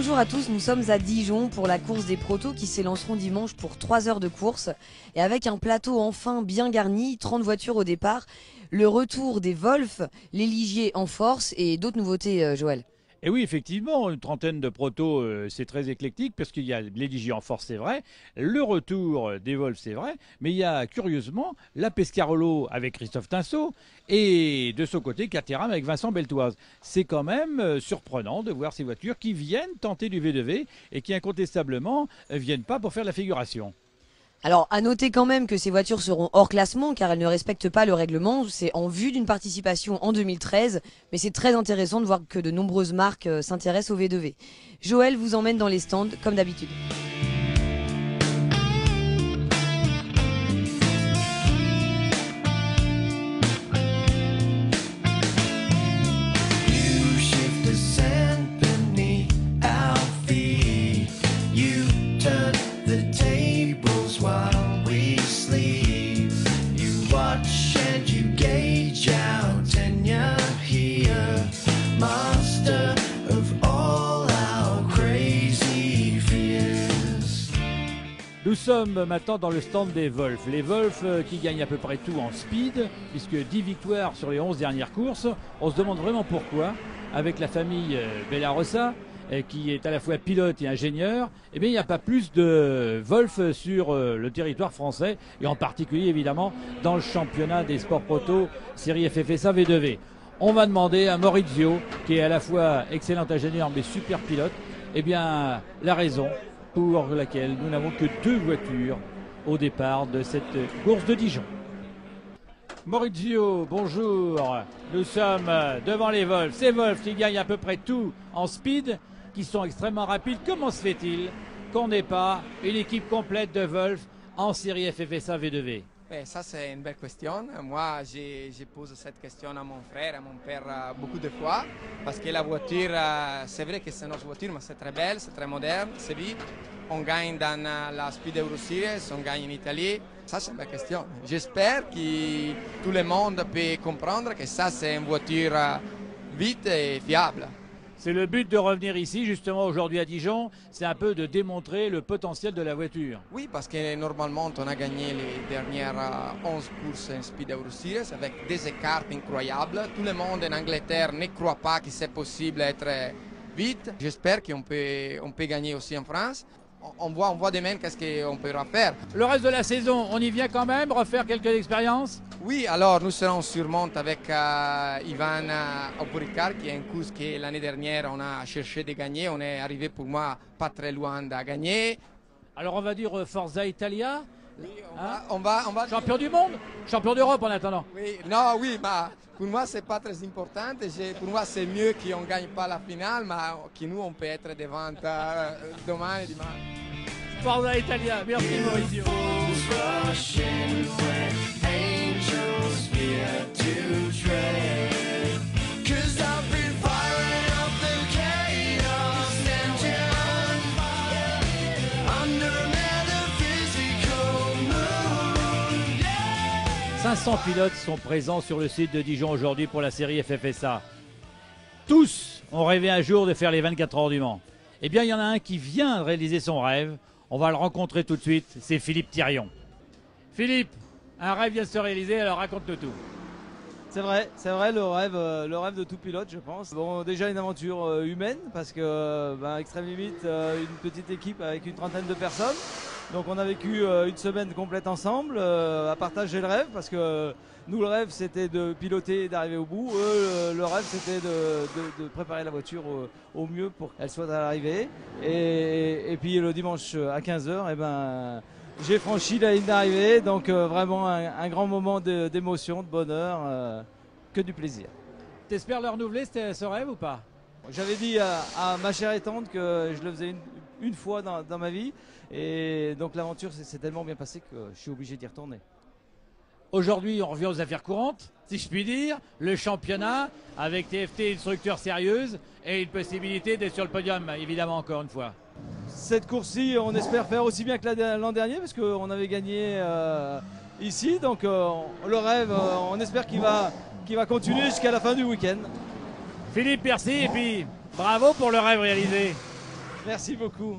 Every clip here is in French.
Bonjour à tous, nous sommes à Dijon pour la course des protos qui s'élanceront dimanche pour 3 heures de course. Et avec un plateau enfin bien garni, 30 voitures au départ, le retour des Wolf, les Ligier en force et d'autres nouveautés, Joël. Et oui, effectivement, une trentaine de protos, c'est très éclectique parce qu'il y a les Ligier en force, c'est vrai, le retour des Wolf, c'est vrai, mais il y a curieusement la Pescarolo avec Christophe Tinceau et de son côté Caterham avec Vincent Beltoise. C'est quand même surprenant de voir ces voitures qui viennent tenter du V2V et qui incontestablement viennent pas pour faire la figuration. Alors, à noter quand même que ces voitures seront hors classement car elles ne respectent pas le règlement. C'est en vue d'une participation en 2013, mais c'est très intéressant de voir que de nombreuses marques s'intéressent au V2V. Joël vous emmène dans les stands comme d'habitude. Nous sommes maintenant dans le stand des Wolf. Les Wolf qui gagnent à peu près tout en speed, puisque 10 victoires sur les 11 dernières courses. On se demande vraiment pourquoi, avec la famille Bellarossa, qui est à la fois pilote et ingénieur, eh bien, il n'y a pas plus de Wolf sur le territoire français, et en particulier évidemment dans le championnat des sports proto série FFSA V2V. On va demander à Maurizio, qui est à la fois excellent ingénieur mais super pilote, eh bien, la raison pour laquelle nous n'avons que 2 voitures au départ de cette course de Dijon. Maurizio, bonjour. Nous sommes devant les Wolf. Ces Wolf qui gagnent à peu près tout en speed, qui sont extrêmement rapides. Comment se fait-il qu'on n'ait pas une équipe complète de Wolf en série FFSA V2V? Ça, c'est une belle question. Moi, j'ai posé cette question à mon frère, à mon père beaucoup de fois. Parce que la voiture, c'est vrai que c'est notre voiture, mais c'est très belle, c'est très moderne, c'est vite. On gagne dans la Speed Euro Series, on gagne en Italie. Ça, c'est une belle question. J'espère que tout le monde peut comprendre que ça, c'est une voiture vite et fiable. C'est le but de revenir ici, justement, aujourd'hui à Dijon, c'est un peu de démontrer le potentiel de la voiture. Oui, parce que normalement, on a gagné les dernières 11 courses en Speed Euro Series avec des écarts incroyables. Tout le monde en Angleterre ne croit pas que c'est possible d'être vite. J'espère qu'on peut gagner aussi en France. On voit demain qu'est-ce qu'on pourra faire. Le reste de la saison, on y vient quand même, refaire quelques expériences? Oui, alors nous serons sûrement avec Ivan Oporicar, qui est une course que l'année dernière on a cherché de gagner. On est arrivé pour moi pas très loin de gagner. Alors on va dire Forza Italia. Oui, on va champion du monde, champion d'Europe en attendant. Oui, non, oui, mais pour moi c'est pas très important. Pour moi c'est mieux qu'on ne gagne pas la finale, mais que nous on peut être devant demain et dimanche. Forza Italia, merci Maurizio. « 500 pilotes sont présents sur le site de Dijon aujourd'hui pour la série FFSA. Tous ont rêvé un jour de faire les 24 heures du Mans. Eh bien, il y en a un qui vient de réaliser son rêve. On va le rencontrer tout de suite, c'est Philippe Thirion. Philippe, un rêve vient de se réaliser, alors raconte-nous tout. C'est vrai, le rêve de tout pilote, je pense. Bon, déjà une aventure humaine, parce que Extrême Limite, une petite équipe avec une trentaine de personnes. Donc on a vécu une semaine complète ensemble, à partager le rêve, parce que nous le rêve c'était de piloter et d'arriver au bout. Eux, le rêve c'était de préparer la voiture au mieux pour qu'elle soit à l'arrivée. Et puis le dimanche à 15 h, j'ai franchi la ligne d'arrivée, donc vraiment un grand moment d'émotion, de bonheur, que du plaisir. T'espères le renouveler ce rêve ou pas? J'avais dit à ma chère et tante que je le faisais une fois dans ma vie, et donc l'aventure s'est tellement bien passée que je suis obligé d'y retourner. Aujourd'hui, on revient aux affaires courantes, si je puis dire, le championnat avec TFT, une structure sérieuse et une possibilité d'être sur le podium, évidemment, encore une fois. Cette course-ci, on espère faire aussi bien que l'an dernier, parce qu'on avait gagné ici. Donc le rêve, on espère qu'il va continuer jusqu'à la fin du week-end. Philippe, merci et puis bravo pour le rêve réalisé. Merci beaucoup.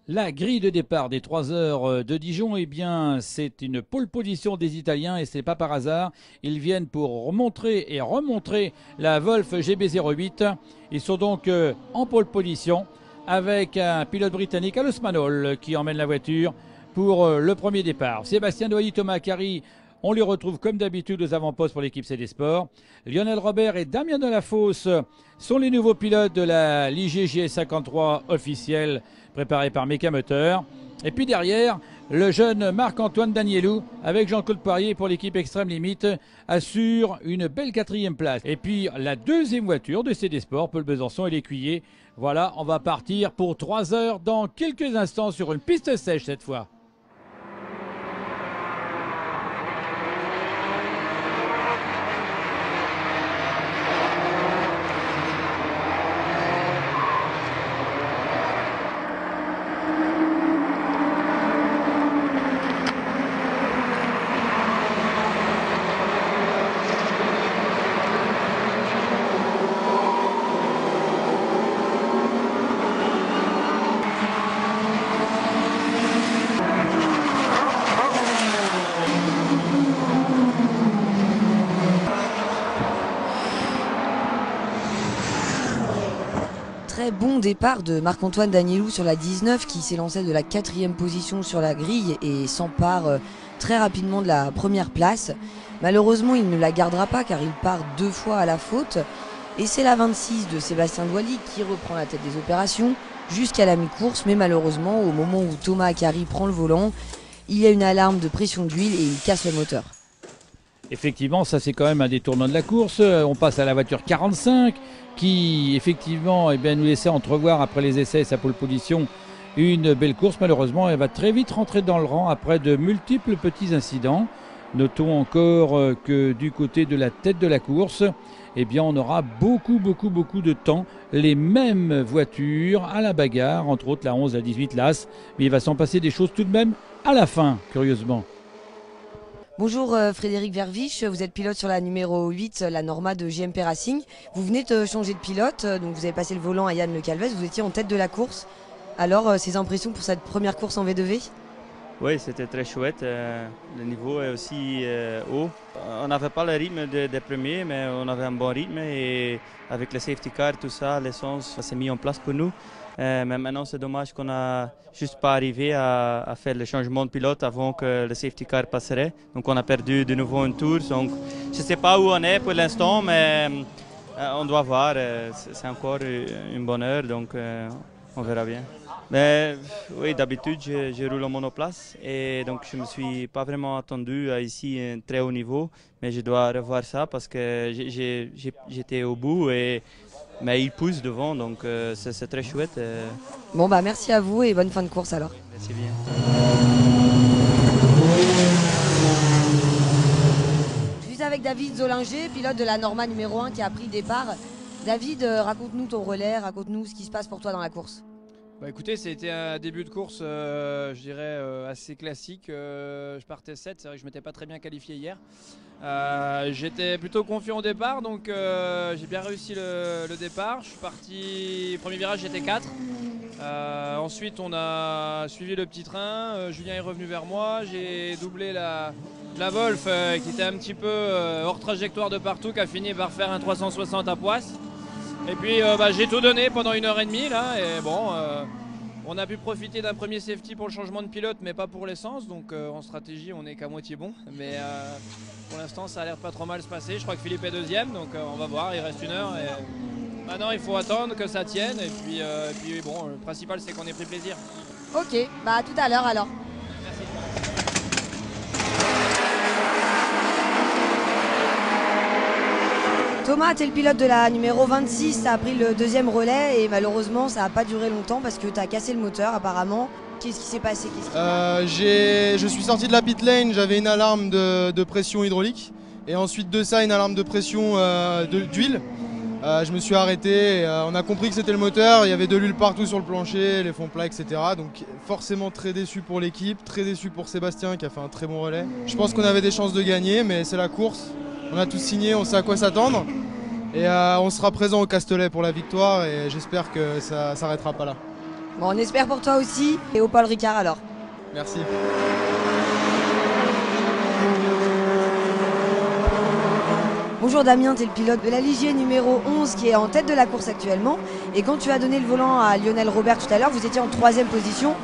La grille de départ des 3 heures de Dijon, eh bien, c'est une pole position des Italiens et c'est pas par hasard. Ils viennent pour remontrer et remontrer la Wolf GB08. Ils sont donc en pole position avec un pilote britannique, Alois Manol, qui emmène la voiture pour le premier départ. Sébastien Doilly, Thomas Cary, on les retrouve comme d'habitude aux avant-postes pour l'équipe CD Sport. Lionel Robert et Damien Delafosse sont les nouveaux pilotes de la l'IGJ 53 officielle préparée par Meca Moteur. Et puis derrière, le jeune Marc-Antoine Danielou avec Jean-Claude Poirier pour l'équipe Extrême Limite assure une belle 4e place. Et puis la 2e voiture de CD Sport, Paul Besançon et l'écuyer. Voilà, on va partir pour 3 heures dans quelques instants sur une piste sèche cette fois. Très bon départ de Marc-Antoine Danielou sur la 19 qui s'est lancé de la 4e position sur la grille et s'empare très rapidement de la première place. Malheureusement, il ne la gardera pas car il part 2 fois à la faute. Et c'est la 26 de Sébastien Doilly qui reprend la tête des opérations jusqu'à la mi-course. Mais malheureusement, au moment où Thomas Cary prend le volant, il y a une alarme de pression d'huile et il casse le moteur. Effectivement, ça c'est quand même un des tournants de la course. On passe à la voiture 45 qui effectivement nous laissait entrevoir après les essais et sa pole position une belle course. Malheureusement, elle va très vite rentrer dans le rang après de multiples petits incidents. Notons encore que du côté de la tête de la course, on aura beaucoup de temps. Les mêmes voitures à la bagarre, entre autres la 11, la 18, l'As. Mais il va s'en passer des choses tout de même à la fin, curieusement. Bonjour Frédéric Verviche, vous êtes pilote sur la numéro 8, la Norma de JMP Racing. Vous venez de changer de pilote, donc vous avez passé le volant à Yann Le Calvez, vous étiez en tête de la course. Alors, ces impressions pour cette première course en V2V? Oui, c'était très chouette. Le niveau est aussi haut. On n'avait pas le rythme des premiers, mais on avait un bon rythme. Et avec le safety car, tout ça, l'essence s'est mis en place pour nous. Mais maintenant, c'est dommage qu'on n'a juste pas arrivé à faire le changement de pilote avant que le safety car passerait. Donc, on a perdu de nouveau une tour. Donc, je ne sais pas où on est pour l'instant, mais on doit voir. C'est encore une bonne heure, donc on verra bien. Mais oui, d'habitude, je roule en monoplace et donc je ne me suis pas vraiment attendu à ici un très haut niveau. Mais je dois revoir ça parce que j'étais au bout, mais il pousse devant, donc c'est très chouette. Bon, merci à vous et bonne fin de course alors. Merci bien. Je suis avec David Zollinger, pilote de la Norma numéro 1 qui a pris le départ. David, raconte-nous ton relais, raconte-nous ce qui se passe pour toi dans la course. Écoutez, c'était un début de course, je dirais, assez classique. Je partais 7, c'est vrai que je ne m'étais pas très bien qualifié hier. J'étais plutôt confiant au départ, donc j'ai bien réussi le départ. Je suis parti, premier virage j'étais 4. Ensuite on a suivi le petit train, Julien est revenu vers moi. J'ai doublé la Wolf qui était un petit peu hors trajectoire de partout, qui a fini par faire un 360 à Poisse. Et puis j'ai tout donné pendant 1h30 là, et bon, on a pu profiter d'un premier safety pour le changement de pilote, mais pas pour l'essence, donc en stratégie on n'est qu'à moitié bon, mais pour l'instant ça a l'air de pas trop mal se passer. Je crois que Philippe est deuxième, donc on va voir, il reste 1 heure, et maintenant il faut attendre que ça tienne, et puis bon, le principal c'est qu'on ait pris plaisir. Ok, à tout à l'heure alors. Merci. Thomas, tu es le pilote de la numéro 26, tu as pris le 2e relais et malheureusement ça n'a pas duré longtemps parce que tu as cassé le moteur apparemment. Qu'est-ce qui s'est passé? Je suis sorti de la pit lane, j'avais une alarme de pression hydraulique et ensuite de ça une alarme de pression d'huile. Je me suis arrêté, on a compris que c'était le moteur, il y avait de l'huile partout sur le plancher, les fonds plats, etc. Donc forcément très déçu pour l'équipe, très déçu pour Sébastien qui a fait un très bon relais. Je pense qu'on avait des chances de gagner, mais c'est la course. On a tous signé, on sait à quoi s'attendre. Et on sera présent au Castellet pour la victoire et j'espère que ça s'arrêtera pas là. Bon, on espère pour toi aussi et au Paul Ricard alors. Merci. Bonjour Damien, tu es le pilote de la Ligier numéro 11 qui est en tête de la course actuellement. Et quand tu as donné le volant à Lionel Robert tout à l'heure, vous étiez en 3e position.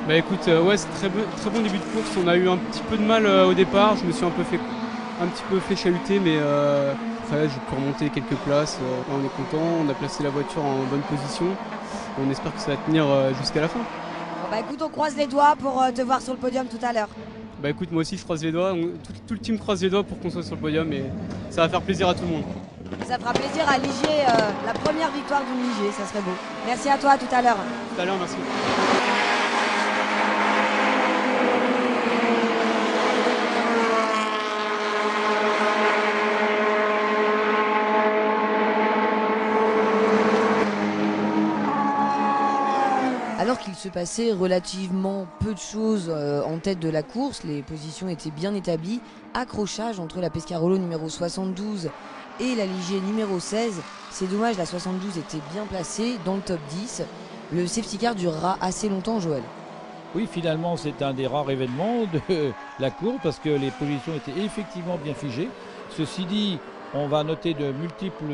Bah écoute, ouais, c'est très bon début de course. On a eu un petit peu de mal au départ. Je me suis un petit peu fait chahuter, mais après j'ai pu remonter quelques places. Là, on est content, on a placé la voiture en bonne position. On espère que ça va tenir jusqu'à la fin. Bon, bah écoute, on croise les doigts pour te voir sur le podium tout à l'heure. Bah écoute, moi aussi je croise les doigts. Tout le team croise les doigts pour qu'on soit sur le podium et ça va faire plaisir à tout le monde. Ça fera plaisir à Ligier, la première victoire d'une Ligier, ça serait beau. Merci à toi, à tout à l'heure. Tout à l'heure, merci. Alors qu'il se passait relativement peu de choses en tête de la course, les positions étaient bien établies, accrochage entre la Pescarolo numéro 72 et la Ligier numéro 16. C'est dommage, la 72 était bien placée dans le top 10. Le safety car durera assez longtemps, Joël. Oui, finalement, c'est un des rares événements de la course parce que les positions étaient effectivement bien figées. Ceci dit, on va noter de multiples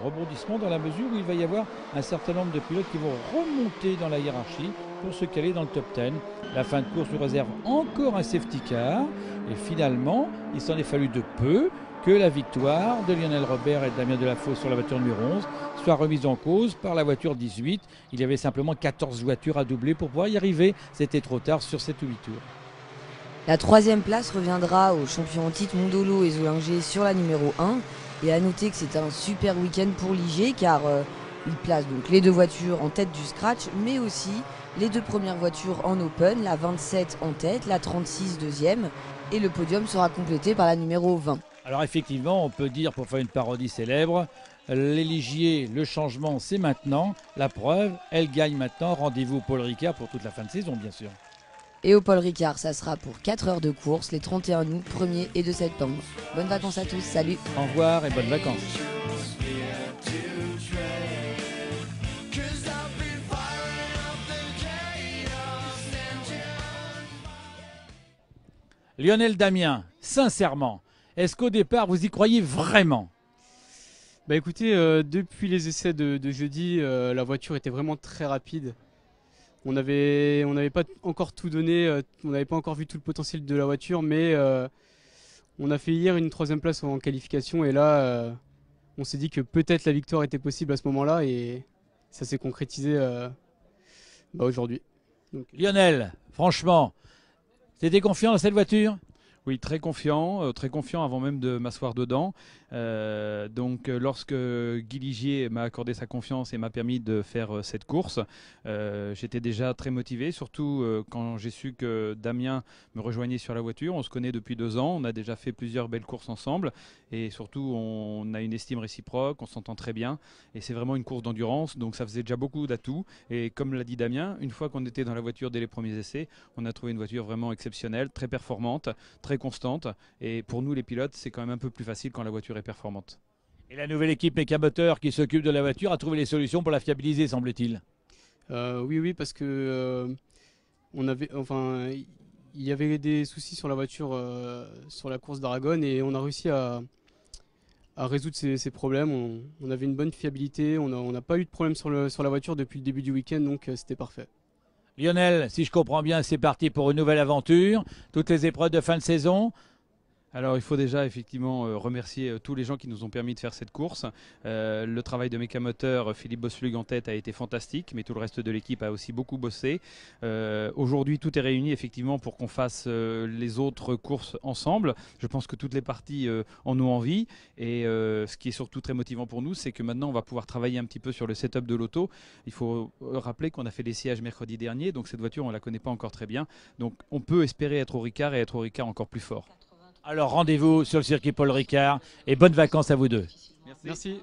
rebondissements dans la mesure où il va y avoir un certain nombre de pilotes qui vont remonter dans la hiérarchie pour se caler dans le top 10. La fin de course nous réserve encore un safety car et finalement, il s'en est fallu de peu que la victoire de Lionel Robert et de Damien Delafosse sur la voiture numéro 11 soit remise en cause par la voiture 18. Il y avait simplement 14 voitures à doubler pour pouvoir y arriver. C'était trop tard sur 7 ou 8 tours. La 3e place reviendra au champion en titre Mondolo et Zolinger sur la numéro 1. Et à noter que c'est un super week-end pour Ligier car il place donc les 2 voitures en tête du scratch, mais aussi les 2 premières voitures en open, la 27 en tête, la 36 deuxième, et le podium sera complété par la numéro 20. Alors effectivement, on peut dire, pour faire une parodie célèbre, les Ligier, le changement c'est maintenant, la preuve, elle gagne maintenant, rendez-vous au Paul Ricard pour toute la fin de saison bien sûr. Et au Paul Ricard, ça sera pour 4 heures de course, les 31 août, 1er et 2 septembre. Bonnes vacances à tous, salut. Au revoir et bonnes vacances. Lionel Damien, sincèrement, est-ce qu'au départ vous y croyez vraiment? Bah écoutez, depuis les essais de jeudi, la voiture était vraiment très rapide. On n'avait pas encore tout donné, on n'avait pas encore vu tout le potentiel de la voiture, mais on a fait hier une 3e place en qualification et là, on s'est dit que peut-être la victoire était possible à ce moment-là et ça s'est concrétisé aujourd'hui. Lionel, franchement, t'étais confiant dans cette voiture? Oui, très confiant avant même de m'asseoir dedans. Lorsque Guy Ligier m'a accordé sa confiance et m'a permis de faire cette course, j'étais déjà très motivé, surtout quand j'ai su que Damien me rejoignait sur la voiture. On se connaît depuis 2 ans, on a déjà fait plusieurs belles courses ensemble et surtout on a une estime réciproque, on s'entend très bien et c'est vraiment une course d'endurance, donc ça faisait déjà beaucoup d'atouts. Et comme l'a dit Damien, une fois qu'on était dans la voiture dès les premiers essais, on a trouvé une voiture vraiment exceptionnelle, très performante, très constante, et pour nous les pilotes c'est quand même un peu plus facile quand la voiture est performante. Et la nouvelle équipe Mécamoteur qui s'occupe de la voiture a trouvé les solutions pour la fiabiliser, semble-t-il. Oui, parce que il y avait des soucis sur la voiture sur la course d'Aragon et on a réussi à résoudre ces problèmes. On avait une bonne fiabilité, on n'a pas eu de problème sur la voiture depuis le début du week-end, donc c'était parfait. Lionel, si je comprends bien, c'est parti pour une nouvelle aventure, toutes les épreuves de fin de saison. Alors il faut déjà effectivement remercier tous les gens qui nous ont permis de faire cette course. Le travail de Mécamoteur, Philippe Bossflug en tête a été fantastique, mais tout le reste de l'équipe a aussi beaucoup bossé. Aujourd'hui tout est réuni effectivement pour qu'on fasse les autres courses ensemble. Je pense que toutes les parties en ont envie et ce qui est surtout très motivant pour nous, c'est que maintenant on va pouvoir travailler un petit peu sur le setup de l'auto. Il faut rappeler qu'on a fait des sièges mercredi dernier, donc cette voiture on ne la connaît pas encore très bien. Donc on peut espérer être au Ricard et être au Ricard encore plus fort. Alors rendez-vous sur le circuit Paul Ricard et bonnes vacances à vous deux. Merci.